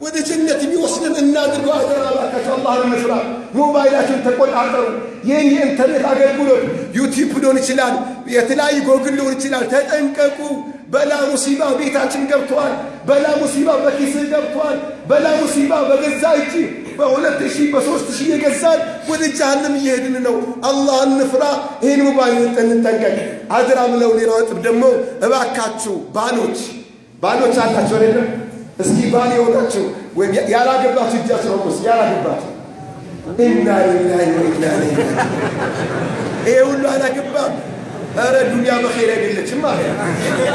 ወደ ጀነት የሚወስደን እናድርገው። አደራላችሁ አላህን እንፍራ። ሞባይላችሁን ተቆጣጠሩ። ይህን የኢንተርኔት አገልግሎት ዩቲዩብ ሊሆን ይችላል፣ የተለያዩ ጎግል ሊሆን ይችላል። ተጠንቀቁ። በላ ሙሲባ ቤታችን ገብቷል። በላ ሙሲባ በኪስህ ገብቷል። በላ ሙሲባ በገዛ እጅ በ2000 በ3000 የገዛን ወደ ጀሃነም እየሄድን ነው። አላህን እንፍራ። ይህን ሞባይል እንጠንቀቅ። አደራ ብለው ሌላው ጥብ ደግሞ እባካችሁ ባሎች አላችሁ አይደል? እስኪ ባል የሆናችሁ ወይ ያላገባችሁ እጃችሁ ነው ቆስ ያላገባችሁ ኢና ሊላሂ ወኢና ኢለይሂ ይሄ ሁሉ አላገባም። ኧረ ዱንያ በኸይር አይደለችም ማለት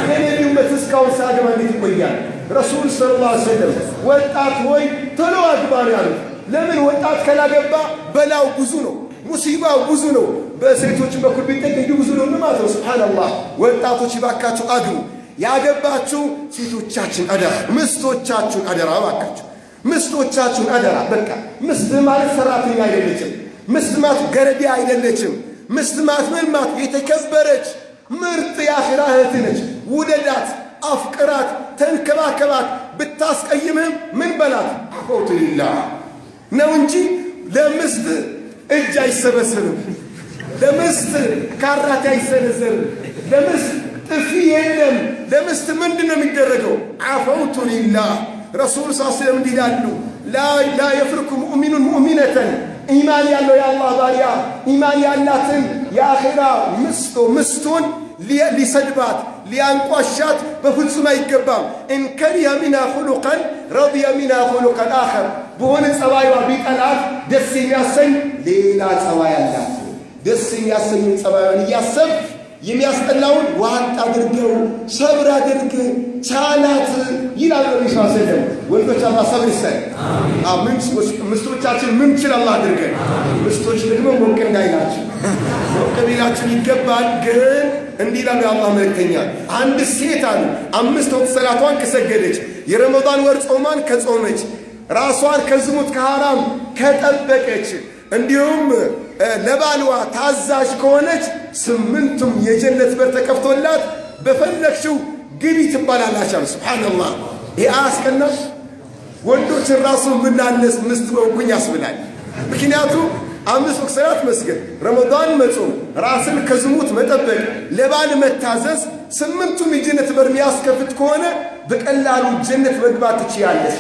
እኔ ኡመት እስካሁን ሳገባ እንዴት ይቆያል? ረሱል ሰለላሁ ዐለይሂ ወሰለም ወጣት ሆይ ቶሎ አግባ ነው ያሉት። ለምን ወጣት ካላገባ በላው ብዙ ነው፣ ሙሲባው ብዙ ነው። በሴቶች በኩል ቢጠቀኝ ብዙ ነው ማለት ነው። ሱብሃንአላህ። ወጣቶች ይባካችሁ አግቡ። ያገባችሁ ሴቶቻችን አደራ፣ ምስቶቻችሁን አደራ ባካችሁ፣ ምስቶቻችሁን አደራ። በቃ ምስት ማለት ሰራተኛ አይደለችም። ምስት ማለት ገረዲ አይደለችም። ምስት ማለት ምን ማለት የተከበረች ምርጥ የአኺራ እህት ነች። ውደዳት፣ አፍቅራት፣ ተንከባከባት። ብታስቀይምህም ምን በላት አፈውቱ ሊላህ ነው እንጂ ለምስት እጅ አይሰበስብም፣ ለምስት ካራት አይሰነዘርም፣ ለምስት ጥፊ የለም። ለምስት ምንድነው የሚደረገው? አፈውቱ ሊላህ። ረሱል ሰለላሁ ዐለይሂ ወሰለም ይላሉ ላ የፍርኩ ሙእሚኑን ሙእሚነተን ኢማን ያለው የአላህ ባሪያ ኢማን ያላትን የአኺራ ምስቱን ሊሰድባት ሊያንቋሻት በፍጹም አይገባም። እንከሪሀ ሚንሃ ኹሉቀን ረዲየ ሚንሃ ኹሉቀን አኸር። በሆነ ጸባይዋ ቢጠላት ደስ የሚያሰኝ ሌላ ጸባይ አላት። ደስ የሚያሰኝ ጸባይዋን እያሰብ የሚያስጠላውን ዋጥ አድርገው ሰብር አድርግ ቻላት ይላል ነብዩ ሰለላሁ ዐለይሂ ወሰለም። ወንዶች አላህ ሰብር ይስጠን። አሜን። ምስቶቻችን ምን ችል አላህ አድርገን። ምስቶች ደግሞ ሞቅ እንዳይላችሁ ሞቅ ቢላችሁ ይገባል። ግን እንዲህ ይላል የአላህ መልእክተኛ፣ አንድ ሴት አሉ 5 ወቅት ሰላቷን ከሰገደች፣ የረመዳን ወር ጾሟን ከጾመች፣ ራሷን ከዝሙት ከሐራም ከጠበቀች፣ እንዲሁም ለባልዋ ታዛዥ ከሆነች 8ቱም የጀነት በር ተከፍቶላት በፈለግሽው ግቢ ትባላላች። ሱብሃንአላህ። ይሄ አያስቀናም? ወንዶችን ራሱ ምናነስ ምስት በኩኝ ያስብላል። ምክንያቱም 5 ወቅት ሰላት መስገድ፣ ረመዳን መጾም፣ ራስን ከዝሙት መጠበቅ፣ ለባል መታዘዝ 8ቱም የጀነት በር የሚያስከፍት ከሆነ በቀላሉ ጀነት መግባት ትችያለሽ።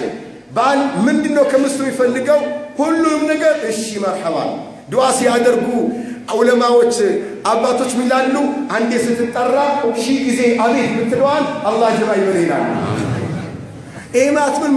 ባል ምንድነው ከምስቱ የሚፈልገው? ሁሉም ነገር እሺ መርሐባ። ዱዓ ሲያደርጉ ዑለማዎች አባቶች ሚላሉ አንዴ ስትጠራ 1000 ጊዜ አቤት ብትለዋል አላህ ጀባ ይበል ይላል። ኤማት ምን